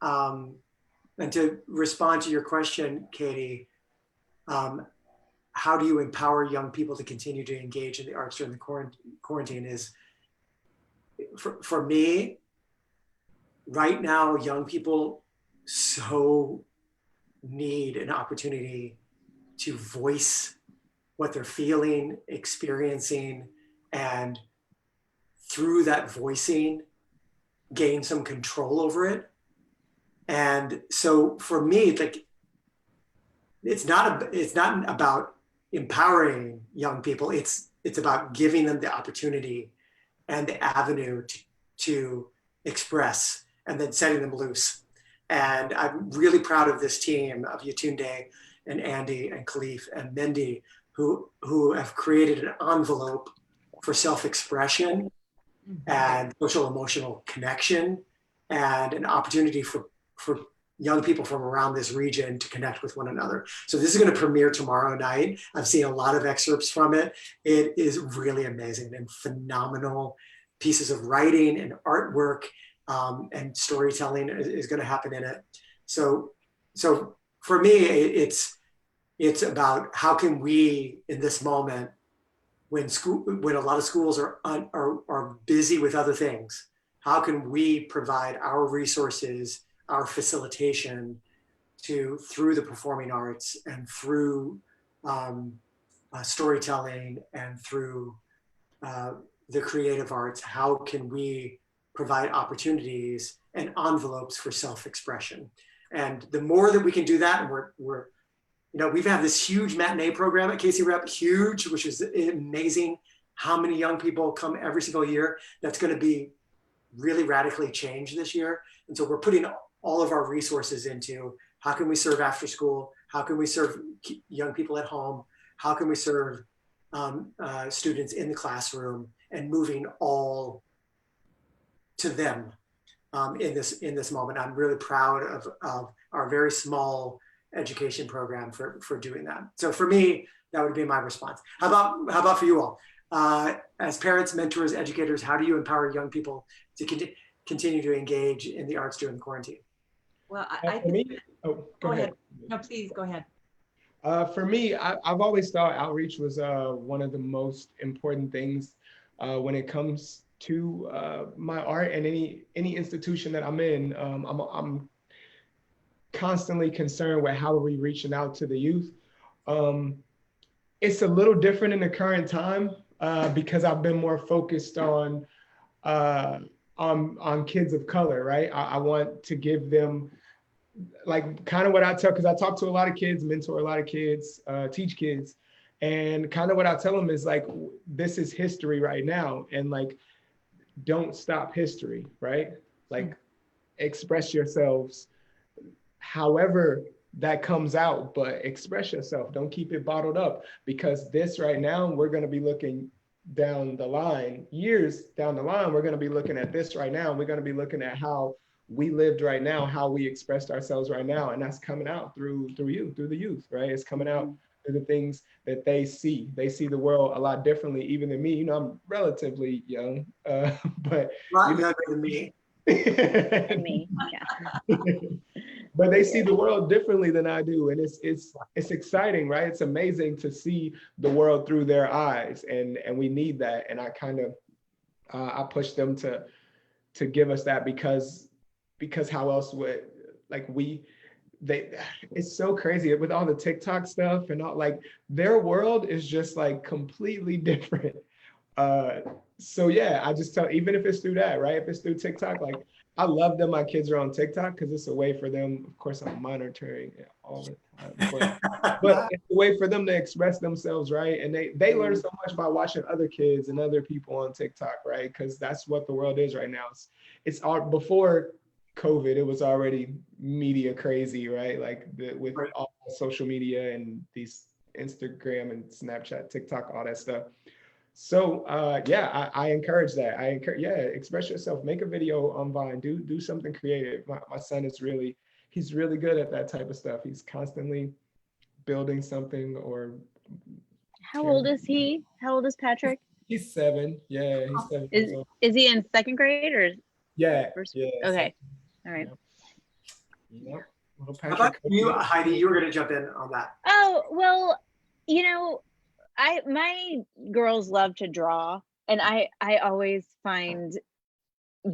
to respond to your question, Katie, how do you empower young people to continue to engage in the arts during the quarantine is, for me, right now, young people so need an opportunity to voice what they're feeling, experiencing, and through that voicing, gain some control over it. And so for me, like, it's not about empowering young people. It's about giving them the opportunity and the avenue to express, and then setting them loose. And I'm really proud of this team of Yetunde and Andy and Khalif and Mindy, who have created an envelope for self-expression and social emotional connection, and an opportunity for young people from around this region to connect with one another. So this is going to premiere tomorrow night. I've seen a lot of excerpts from it. It is really amazing and phenomenal pieces of writing and artwork, and storytelling is going to happen in it. So for me, it's about how can we, in this moment, when a lot of schools are busy with other things, how can we provide our resources, our facilitation through the performing arts and through storytelling and through the creative arts? How can we provide opportunities and envelopes for self-expression? And the more that we can do that, and we've had this huge matinee program at KCRep, huge, which is amazing how many young people come every single year. That's going to be really radically changed this year. And so we're putting all of our resources into how can we serve after school? How can we serve young people at home? How can we serve students in the classroom, and moving all to them in this moment. I'm really proud of our very small education program for doing that. So for me, that would be my response. How about for you all? As parents, mentors, educators, how do you empower young people to continue to engage in the arts during quarantine? Well, I think. Go ahead. No, please go ahead. For me, I've always thought outreach was one of the most important things when it comes to my art and any institution that I'm in. I'm constantly concerned with how are we reaching out to the youth. It's a little different in the current time because I've been more focused on kids of color, right? I want to give them like kind of what I tell, because I talk to a lot of kids, mentor a lot of kids, teach kids, and kind of what I tell them is like, this is history right now, and like, don't stop history, right? Like, express yourselves however that comes out, but express yourself. Don't keep it bottled up, because this right now, we're going to be looking down the line, years down the line, we're going to be looking at this right now. We're going to be looking at how we lived right now, how we expressed ourselves right now. And that's coming out through the youth, right? It's coming out through the things that they see. They see the world a lot differently, even than me. You know, I'm relatively young, but a lot younger than me. And me, yeah. But they see the world differently than I do, and it's exciting, right? It's amazing to see the world through their eyes, and we need that. And I kind of I push them to give us that, because how else would, like, it's so crazy with all the TikTok stuff and all, like, their world is just like completely different. So yeah, I just tell, even if it's through that, right? If it's through TikTok, like, I love that my kids are on TikTok because it's a way for them, of course, I'm monitoring it all the time, but it's a way for them to express themselves, right? And they learn so much by watching other kids and other people on TikTok, right? Because that's what the world is right now. It's all, before COVID, it was already media crazy, right? Like with all social media and these Instagram and Snapchat, TikTok, all that stuff. So yeah, I encourage that. Express yourself, make a video on Vine, do something creative. My son is he's really good at that type of stuff. He's constantly building something or. How old is he? How old is Patrick? He's 7. Yeah, he's 7 years old. Is he in 2nd grade or? Yeah. First? Yeah. Okay. All right. Yep. How about you, Heidi? You were going to jump in on that. Oh, well, you know, my girls love to draw, and I always find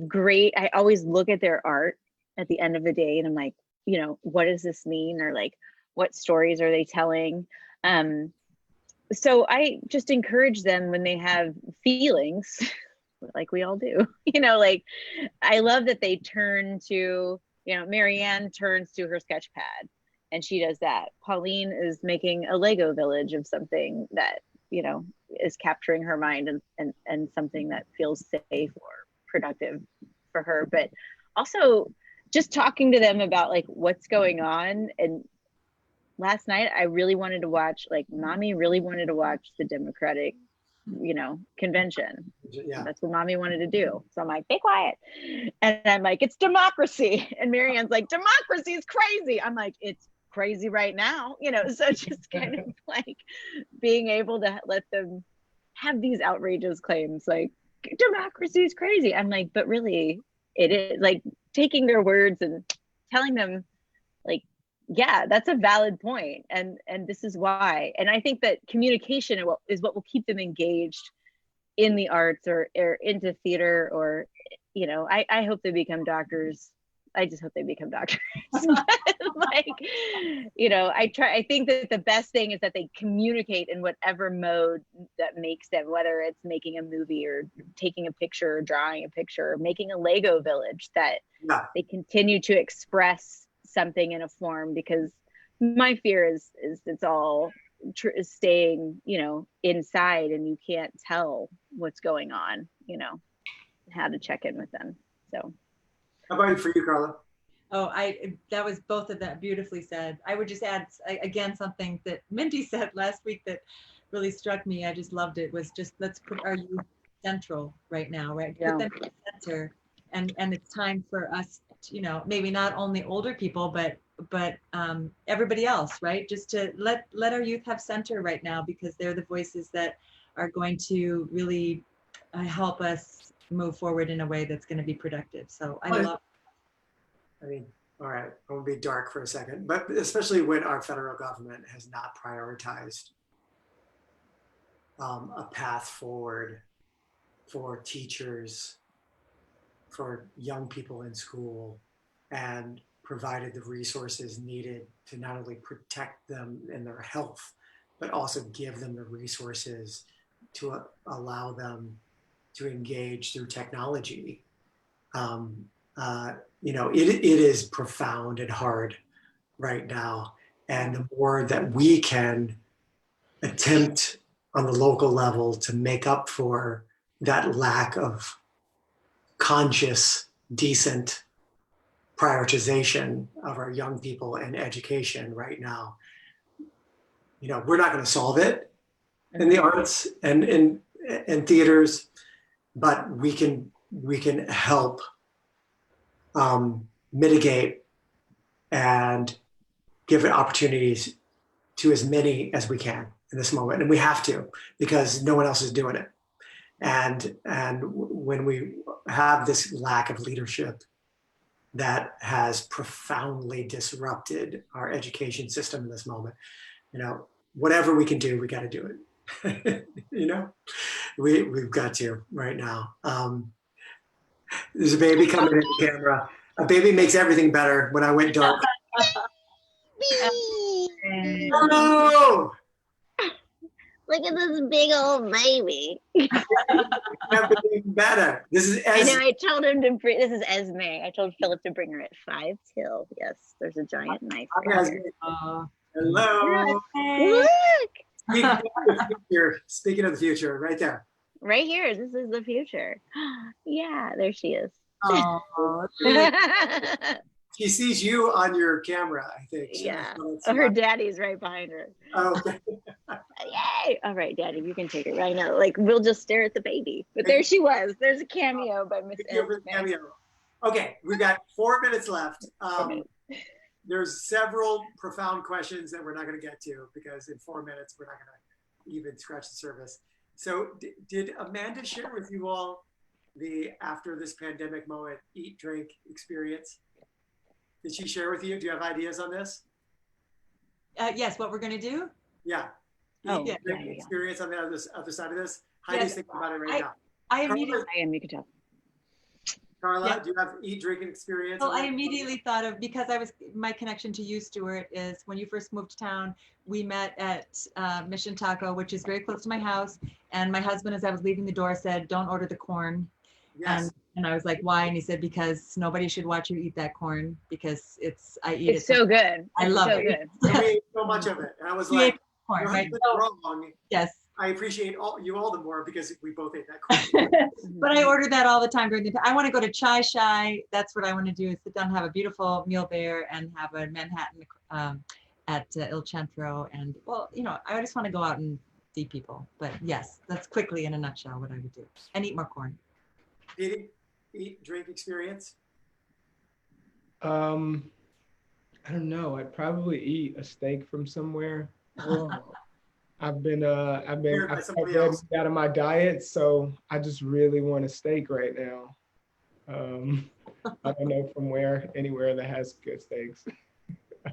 great. I always look at their art at the end of the day, and I'm like, you know, what does this mean? Or like, what stories are they telling? So I just encourage them when they have feelings, like we all do, you know, like, I love that they turn to, you know, Marianne turns to her sketch pad and she does that. Pauline is making a Lego village of something that, you know, is capturing her mind and something that feels safe or productive for her. But also just talking to them about like what's going on. And last night I really wanted to watch, like, mommy really wanted to watch the Democratic, you know, convention. Yeah. That's what mommy wanted to do. So I'm like, be quiet. And I'm like, it's democracy. And Marianne's like, democracy is crazy. I'm like, it's crazy right now, you know. So just kind of like being able to let them have these outrageous claims like democracy is crazy. I'm like, but really it is, like, taking their words and telling them like, yeah, that's a valid point, and this is why. And I think that communication is what will keep them engaged in the arts or into theater, or, you know, I hope they become doctors. I just hope they become doctors. Like, you know, I think that the best thing is that they communicate in whatever mode that makes them, whether it's making a movie or taking a picture or drawing a picture or making a Lego village, that they continue to express something in a form. Because my fear is it's all staying, you know, inside, and you can't tell what's going on, you know, how to check in with them. So how about for you, Carla? Oh, that was both of that beautifully said. I would just add again something that Mindy said last week that really struck me. I just loved it. Was just, let's put our youth central right now, right? Yeah. Put them in the center, and it's time for us to, you know, maybe not only older people, but everybody else, right? Just to let our youth have center right now, because they're the voices that are going to really help us move forward in a way that's going to be productive. So I love. I mean, all right, I'm gonna be dark for a second, but especially when our federal government has not prioritized a path forward for teachers, for young people in school, and provided the resources needed to not only protect them and their health, but also give them the resources to allow them to engage through technology. You know, it is profound and hard right now. And the more that we can attempt on the local level to make up for that lack of conscious, decent prioritization of our young people and education right now, you know, we're not going to solve it in the arts and in theaters, but we can help mitigate and give opportunities to as many as we can in this moment. And we have to, because no one else is doing it. when we have this lack of leadership that has profoundly disrupted our education system in this moment, whatever we can do, we got to do it. We've got to right now. There's a baby coming in the camera. A baby makes everything better when I went dark. Oh! Look at this big old baby. Everything better. This is I know. I told him to bring. This is Esme. I told Philip to bring her at 5 till. Yes, there's a giant knife. Hello. Look. Speaking of the future, right there. Right here. This is the future. Yeah, there she is. Oh, She sees you on your camera, I think. Yeah. Her daddy's right behind her. Oh, okay. Yay! All right, Daddy, you can take it right now. Like, we'll just stare at the baby. But there she was. There's a cameo by Miss Esme. Okay, we've got 4 minutes left. Okay. There's several profound questions that we're not going to get to because in 4 minutes we're not going to even scratch the surface. So, did Amanda share with you all the after this pandemic moment eat drink experience? Did she share with you? Do you have ideas on this? yes, what we're going to do? Yeah. Oh, Eat drink yeah. experience on the other side of this. Heidi's thinking about it right now. I immediately, I am, you can tell. Carla, Yeah. do you have eat drinking experience? well, I immediately thought of, because my connection to you, Stuart, is when you first moved to town, we met at Mission Taco, which is very close to my house. And my husband, as I was leaving the door, said, "Don't order the corn." Yes. And I was like, "Why?" And he said, "Because nobody should watch you eat that corn, because I eat it." It's so good. I love so it. good. I ate so much of it. And I was He like, ate corn, your right? husband's wrong. Yes. I appreciate you all the more because we both ate that corn. But I order that all the time during the time. I want to go to Chai Shai. That's what I want to do, is sit down, have a beautiful meal there, and have a Manhattan at Il Centro. And well, I just want to go out and see people. But yes, that's quickly in a nutshell what I would do. And eat more corn. Petey, eat drink experience? I don't know. I'd probably eat a steak from somewhere. I've been by somebody else. out of my diet, so I just really want a steak right now. I don't know from where, anywhere that has good steaks.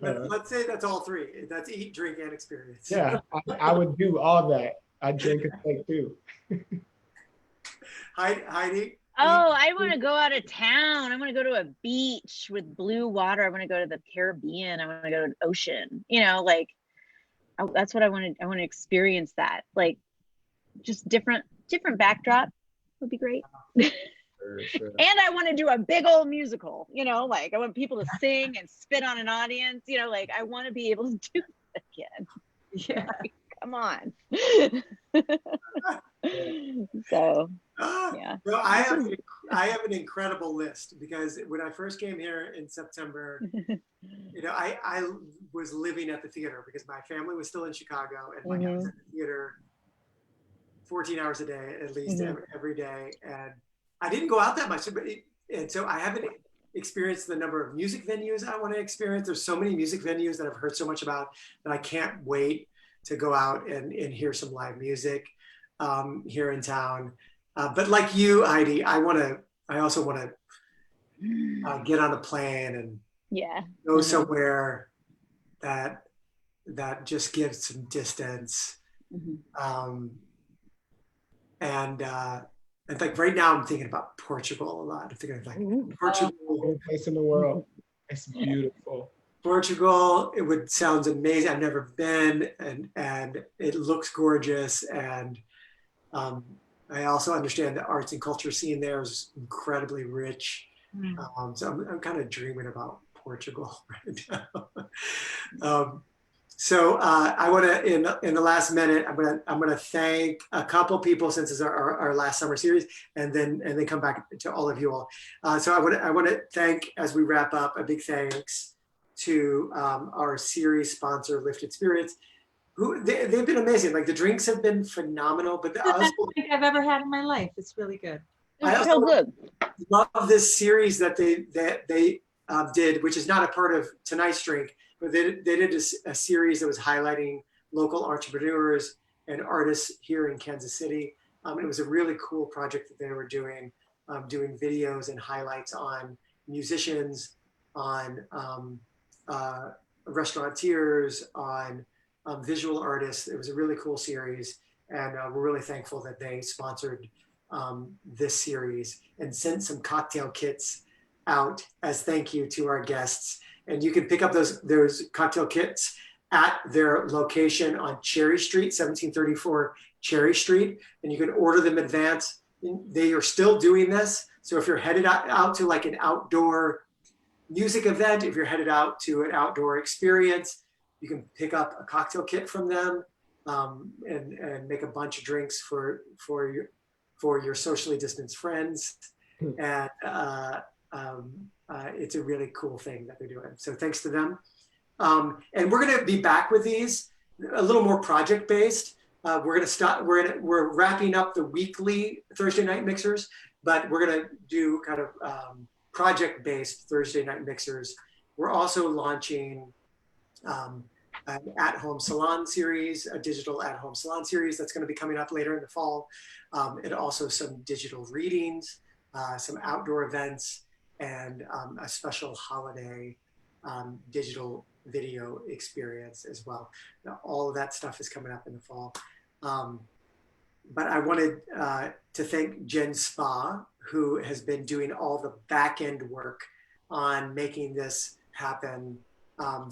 Let's say that's all three. That's eat, drink, and experience. Yeah, I would do all that. I'd drink a steak too. Heidi? Oh, I want to go out of town. I want to go to a beach with blue water. I want to go to the Caribbean. I want to go to an ocean. That's what I want to. I want to experience that. Like, just different backdrop would be great. Sure. And I want to do a big old musical. Like I want people to sing and spit on an audience. Like I want to be able to do that again. Yeah. Like, come on. So yeah. No, I have an incredible list because when I first came here in September, I was living at the theater because my family was still in Chicago and I was at the theater 14 hours a day at least every day, and I didn't go out that much, and so I haven't experienced the number of music venues I want to experience. There's so many music venues that I've heard so much about that I can't wait to go out and hear some live music here in town. But like you, Heidi, I also want to get on a plane and go somewhere that just gives some distance. And like right now I'm thinking about Portugal a lot. I'm thinking of like Portugal. Favorite place in the world. It's beautiful. Portugal, sounds amazing. I've never been, and it looks gorgeous. And I also understand the arts and culture scene there is incredibly rich. So I'm kind of dreaming about Portugal right now. So I want to, in the last minute, I'm gonna thank a couple people since it's our last summer series, and then come back to all of you all. So I want to thank, as we wrap up, a big thanks to our series sponsor, Lifted Spirits, who they've been amazing. Like the drinks have been phenomenal, but the best drink I've ever had in my life. It's really good. It's so good. Love this series that they did, which is not a part of tonight's drink. But they did a series that was highlighting local entrepreneurs and artists here in Kansas City. It was a really cool project that they were doing, doing videos and highlights on musicians, on restaurateurs, on visual artists. It was a really cool series, and we're really thankful that they sponsored this series and sent some cocktail kits out as thank you to our guests. And you can pick up those cocktail kits at their location on Cherry Street, 1734 Cherry Street, and you can order them in advance. They are still doing this. So if you're headed out to like an outdoor music event, if you're headed out to an outdoor experience, you can pick up a cocktail kit from them and make a bunch of drinks for your socially distanced friends. And it's a really cool thing that they're doing. So thanks to them. And we're going to be back with these a little more project based. We're wrapping up the weekly Thursday night mixers, but we're going to do kind of project based Thursday night mixers. We're also launching an at-home salon series, a digital at-home salon series that's going to be coming up later in the fall. And also some digital readings, some outdoor events, and a special holiday digital video experience as well. Now, all of that stuff is coming up in the fall. But I wanted to thank Jen Spa, who has been doing all the back end work on making this happen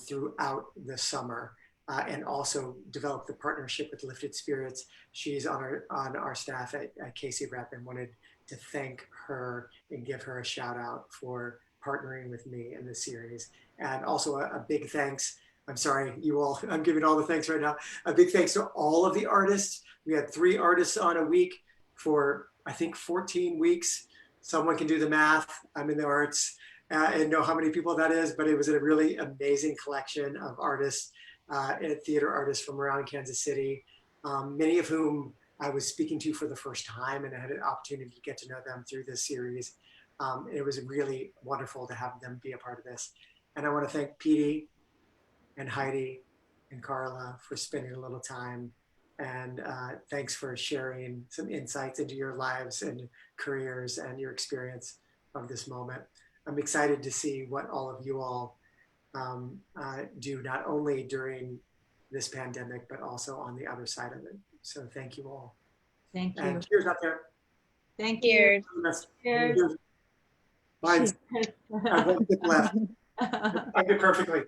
throughout the summer, and also developed the partnership with Lifted Spirits. She's on our staff at KCRep, and wanted to thank her and give her a shout out for partnering with me in this series. And also a big thanks. I'm sorry, you all, I'm giving all the thanks right now. A big thanks to all of the artists. We had 3 artists on a week for, I think, 14 weeks. Someone can do the math. I'm in the arts and know how many people that is, but it was a really amazing collection of artists and theater artists from around Kansas City, many of whom I was speaking to for the first time, and I had an opportunity to get to know them through this series. It was really wonderful to have them be a part of this. And I want to thank Petey and Heidi and Carla for spending a little time. And thanks for sharing some insights into your lives and careers and your experience of this moment. I'm excited to see what all of you all do, not only during this pandemic, but also on the other side of it. So thank you all. Thank you. And cheers out there. Thank you. Cheers. Mine's, I have 1 sip left. I did perfectly.